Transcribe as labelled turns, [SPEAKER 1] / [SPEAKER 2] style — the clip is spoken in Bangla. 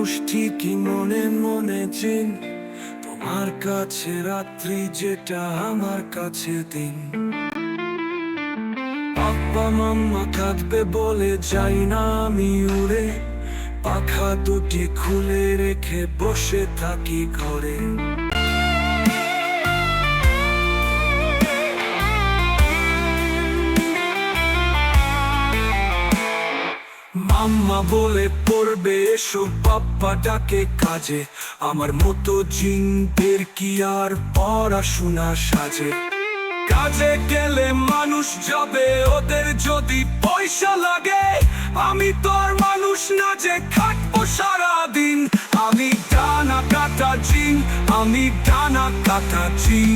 [SPEAKER 1] মানুষ ঠিকই মনে মনে চিন, তোমার কাছে রাত্রি যেটা আমার কাছে দিন। আব্বা মাম্মা কাঁদবে বলে যাই না আমি উড়ে, পাখা দুটি খুলে রেখে বসে থাকি ঘরে। মাম্মা বলে পড়বে এসো, পাপ্পা ডাকে কাজে, আমার মতো জিনদের কি আর পড়াশোনা সাজে। কাজে গেলে মানুষ যাবে, ওদের যদি পয়সা লাগে, আমি তো আর মানুষ না যে খাটবো সারাদিন। আমি ডানা কাটা জিন, আমি ডানা কাটা জিন।